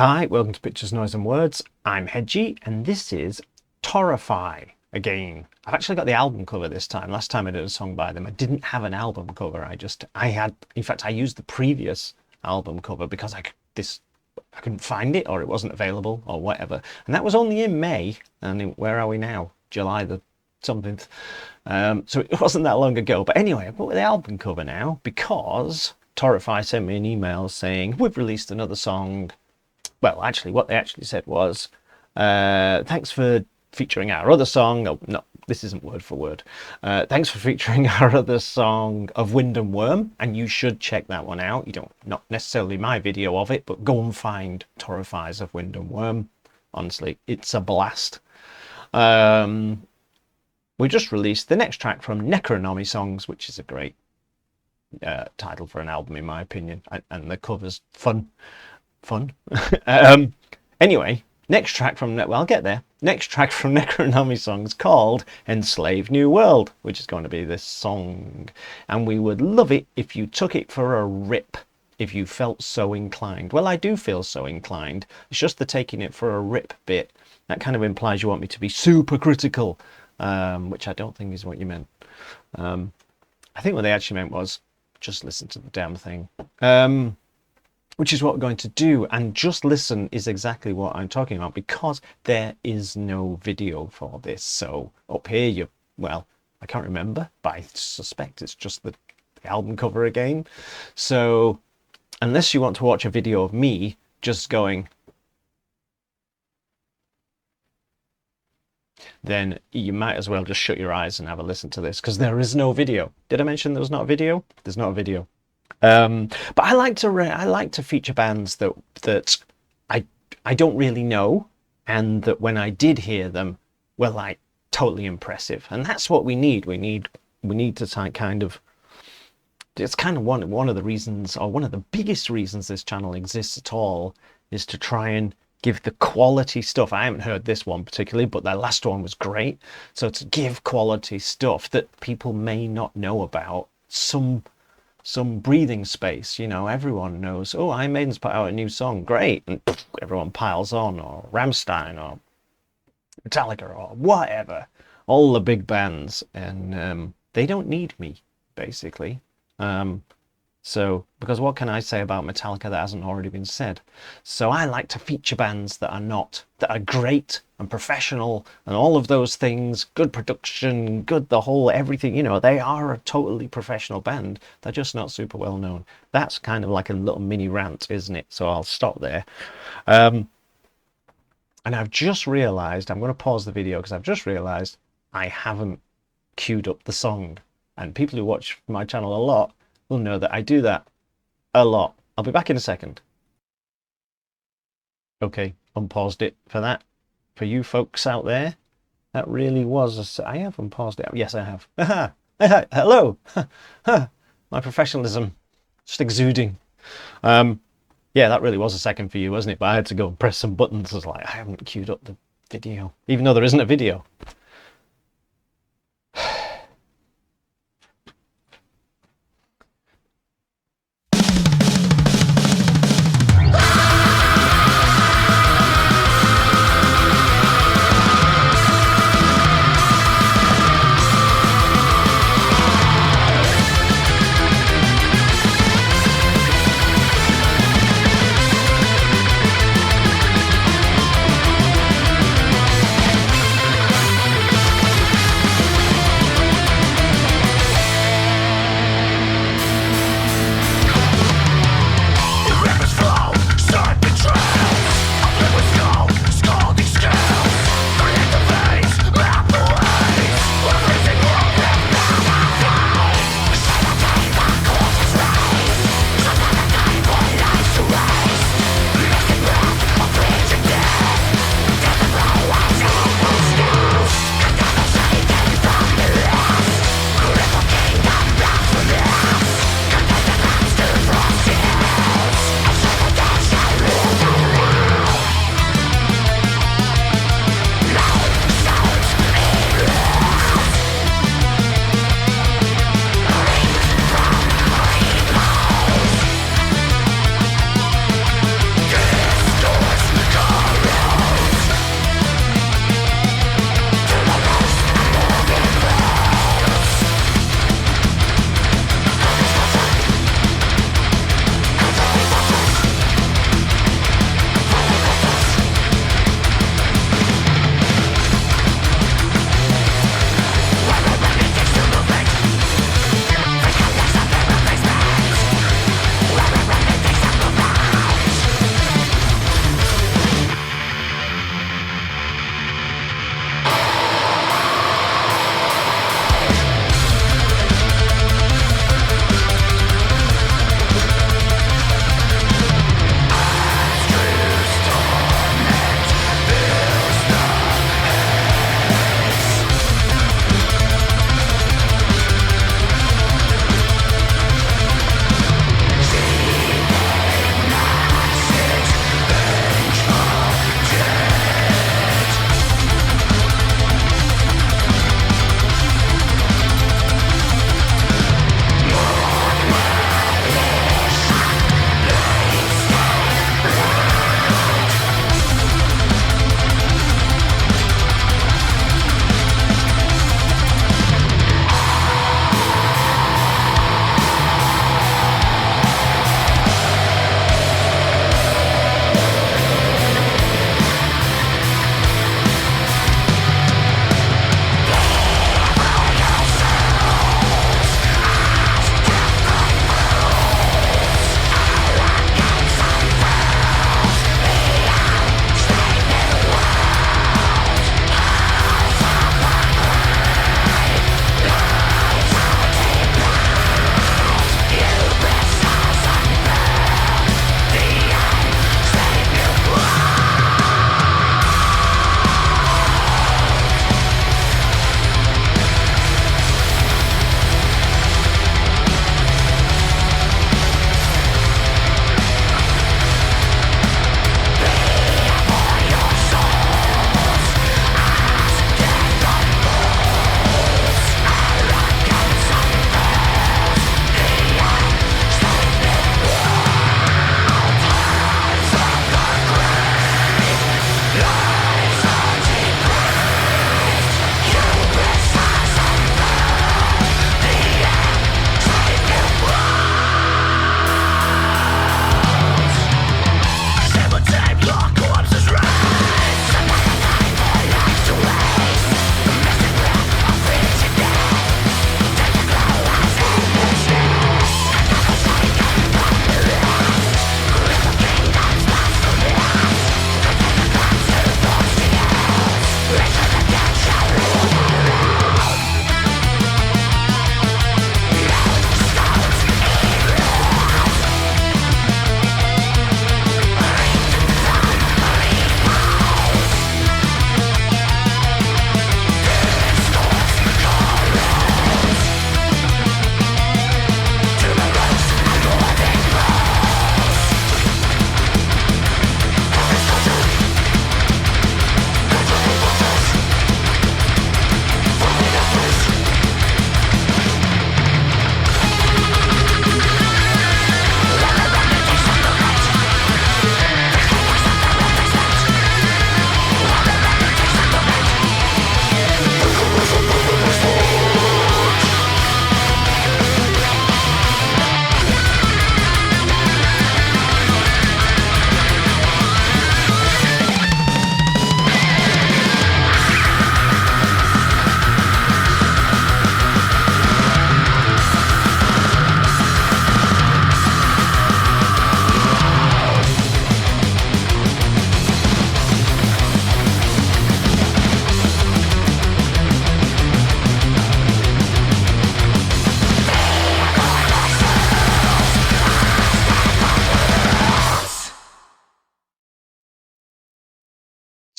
Hi, welcome to Pictures, Noise and Words. I'm Hedgie and this is Torrefy again. I've actually got the album cover this time. Last time I did a song by them, I didn't have an album cover. In fact, I used the previous album cover because I couldn't find it, or it wasn't available, or whatever. And that was only in May. And where are we now? July the something. So it wasn't that long ago. But anyway, I've got the album cover now because Torrefy sent me an email saying, we've released another song. Well, actually, what they actually said was, thanks for featuring our other song. Oh, no, this isn't word for word. Thanks for featuring our other song of Wind and Worm, and you should check that one out. Not necessarily my video of it, but go and find Torrefy's of Wind and Worm. Honestly, it's a blast. We just released the next track from Necronomy Songs, which is a great title for an album, in my opinion, and the cover's fun. Anyway, next track from Necronomy Songs called Enslaved New World, which is going to be this song, and we would love it if you took it for a rip, if you felt so inclined. Well, I do feel so inclined. It's just the taking it for a rip bit that kind of implies you want me to be super critical, which I don't think is what you meant. I think what they actually meant was just listen to the damn thing. Which is what we're going to do, and just listen is exactly what I'm talking about, because there is no video for this. So up here, well, I can't remember, but I suspect it's just the album cover again. So unless you want to watch a video of me just going, then you might as well just shut your eyes and have a listen to this, because there is no video. Did I mention there was not a video? There's not a video. But I like to feature bands that I don't really know, and that when I did hear them were like totally impressive, and that's what we need. We need to kind of, it's kind of one of the reasons, or one of the biggest reasons this channel exists at all, is to try and give the quality stuff. I haven't heard this one particularly, but their last one was great. So to give quality stuff that people may not know about, some breathing space. Everyone knows, oh, Iron Maiden's put out a new song, great, and everyone piles on, or Rammstein or Metallica or whatever, all the big bands, and they don't need me, basically. So because what can I say about Metallica that hasn't already been said? So I like to feature bands that are great and professional and all of those things, good production, good the whole everything. They are a totally professional band. They're just not super well known. That's kind of like a little mini rant, isn't it? So I'll stop there. And I've just realized, I'm going to pause the video because I've just realized I haven't queued up the song. And people who watch my channel a lot will know that I do that a lot. I'll be back in a second. Okay, unpaused it for that. For you folks out there, that really was I have unpaused it. Yes, I have. Hello. My professionalism just exuding. Yeah, that really was a second for you, wasn't it? But I had to go and press some buttons. I was like, I haven't queued up the video, even though there isn't a video.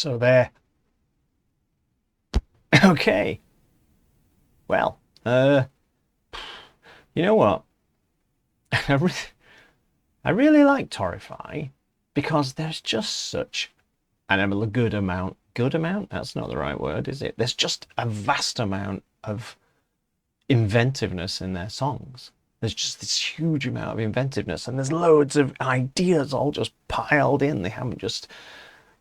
So there. Okay. Well, you know what? I really like Torrefy because there's just such a good amount, that's not the right word, is it? There's just a vast amount of inventiveness in their songs. There's just this huge amount of inventiveness, and there's loads of ideas all just piled in. They haven't just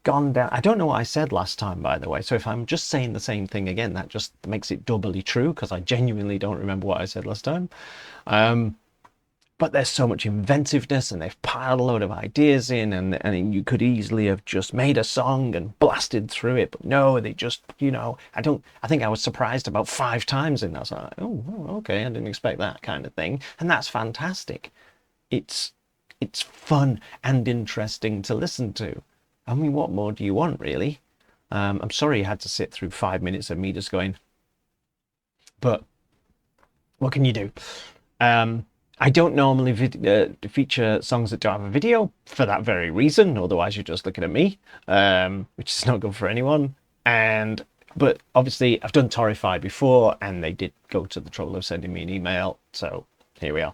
gone down. I don't know what I said last time, by the way, so if I'm just saying the same thing again, that just makes it doubly true, because I genuinely don't remember what I said last time. But there's so much inventiveness, and they've piled a load of ideas in, and you could easily have just made a song and blasted through it, but no, they just, I think I was surprised about 5 times in that. I was like, oh, okay, I didn't expect that kind of thing, and that's fantastic. It's fun and interesting to listen to. I mean, what more do you want, really? I'm sorry you had to sit through 5 minutes of me just going, but what can you do? I don't normally feature songs that don't have a video for that very reason. Otherwise, you're just looking at me, which is not good for anyone. But obviously, I've done Torrefy before, and they did go to the trouble of sending me an email. So here we are.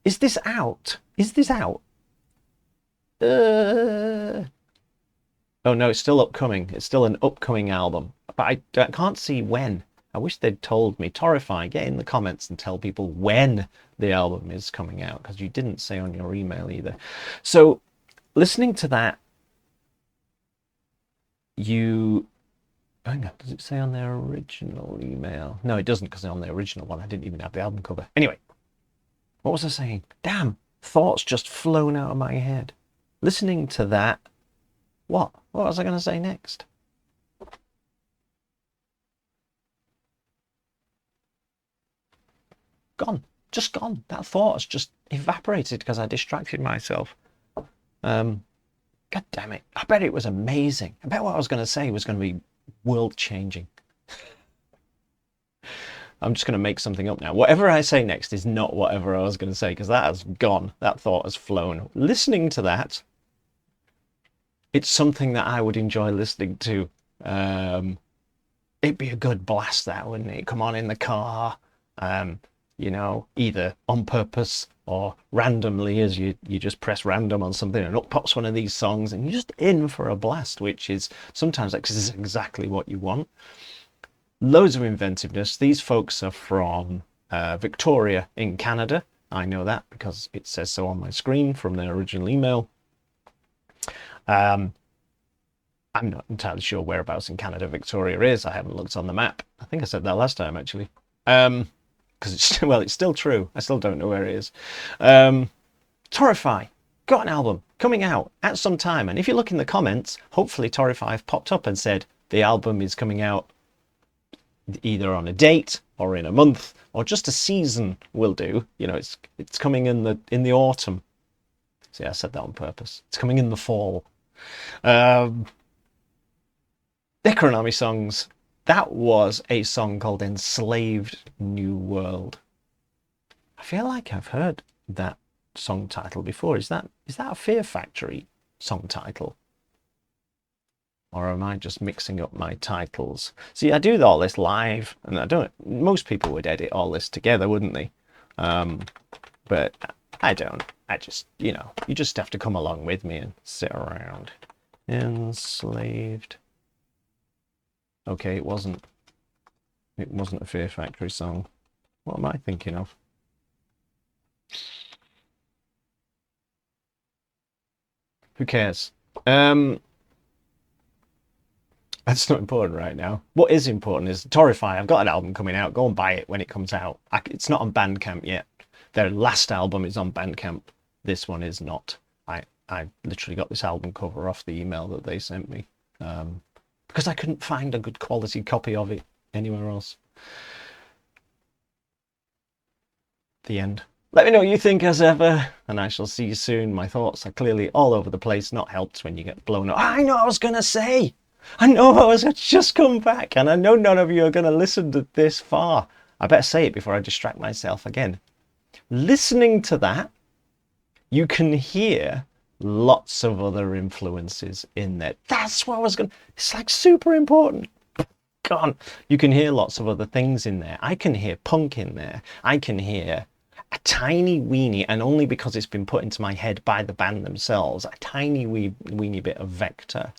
Is this out? Is this out? Oh no, it's still upcoming. It's still an upcoming album, but I can't see when. I wish they'd told me. Torrefy, get in the comments and tell people when the album is coming out, because you didn't say on your email either. So listening to that, hang on, does it say on their original email? No, it doesn't, because on the original one I didn't even have the album cover. Anyway, what was I saying? Damn, thoughts just flown out of my head. Listening to that, what was I going to say next? Gone, just gone. That thought has just evaporated because I distracted myself. God damn it. I bet it was amazing. I bet what I was going to say was going to be world changing. I'm just going to make something up now. Whatever I say next is not whatever I was going to say, because that has gone. That thought has flown. Listening to that, it's something that I would enjoy listening to. It'd be a good blast, that, wouldn't it? Come on in the car. Either on purpose or randomly, as you just press random on something and up pops one of these songs, and you're just in for a blast, which is sometimes exactly what you want. Loads of inventiveness. These folks are from Victoria in Canada. I know that because it says so on my screen from their original email. I'm not entirely sure whereabouts in Canada Victoria is. I haven't looked on the map. I think I said that last time, actually. Because it's still true. I still don't know where it is. Torrefy got an album coming out at some time, and if you look in the comments, hopefully Torrefy have popped up and said the album is coming out either on a date or in a month or just a season will do. It's coming in the autumn. See, I said that on purpose. It's coming in the fall. Their current army songs. That was a song called Enslaved New World. I feel like I've heard that song title before. Is that a Fear Factory song title? Or am I just mixing up my titles? See, I do all this live, and most people would edit all this together, wouldn't they? But I don't. I just, you just have to come along with me and sit around. Enslaved. Okay, it wasn't a Fear Factory song. What am I thinking of? Who cares? That's not important right now. What is important is Torrefy. I've got an album coming out. Go and buy it when it comes out. It's not on Bandcamp yet. Their last album is on Bandcamp. This one is not. I literally got this album cover off the email that they sent me. Because I couldn't find a good quality copy of it anywhere else. The end. Let me know what you think as ever, and I shall see you soon. My thoughts are clearly all over the place, not helped when you get blown up. I know what I was going to say! I know I was just come back, and I know none of you are going to listen to this far. I better say it before I distract myself again. Listening to that, you can hear lots of other influences in there. That's what I was going to, it's like super important. Go on. You can hear lots of other things in there. I can hear punk in there. I can hear a tiny weeny, and only because it's been put into my head by the band themselves, a tiny weeny bit of Vector.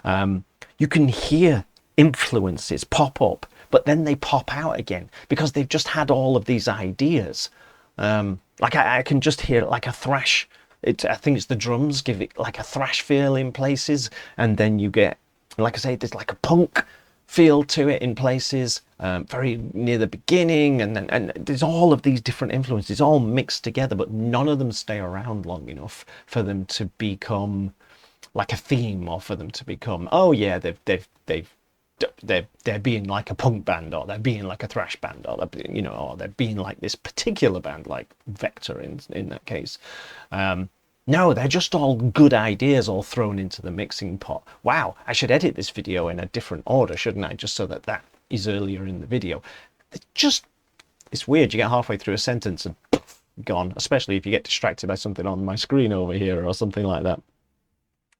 You can hear influences pop up, but then they pop out again because they've just had all of these ideas. Like I can just hear like a thrash. I think it's the drums give it like a thrash feel in places, and then you get, like I say, there's like a punk feel to it in places, very near the beginning, and there's all of these different influences all mixed together, but none of them stay around long enough for them to become like a theme, or for them to become, oh yeah, they're being like a punk band, or they're being like a thrash band, or or they're being like this particular band, like Vector in that case. No, they're just all good ideas all thrown into the mixing pot. Wow, I should edit this video in a different order, shouldn't I? Just so that that is earlier in the video. It's weird. You get halfway through a sentence and poof, gone, especially if you get distracted by something on my screen over here or something like that.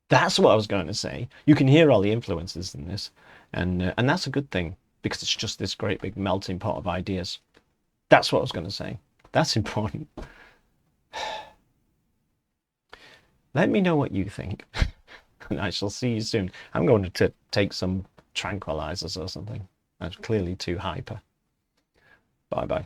That's what I was going to say. You can hear all the influences in this, and that's a good thing, because it's just this great big melting pot of ideas. That's what I was going to say. That's important. Let me know what you think, and I shall see you soon. I'm going to take some tranquilizers or something. That's clearly too hyper. Bye bye.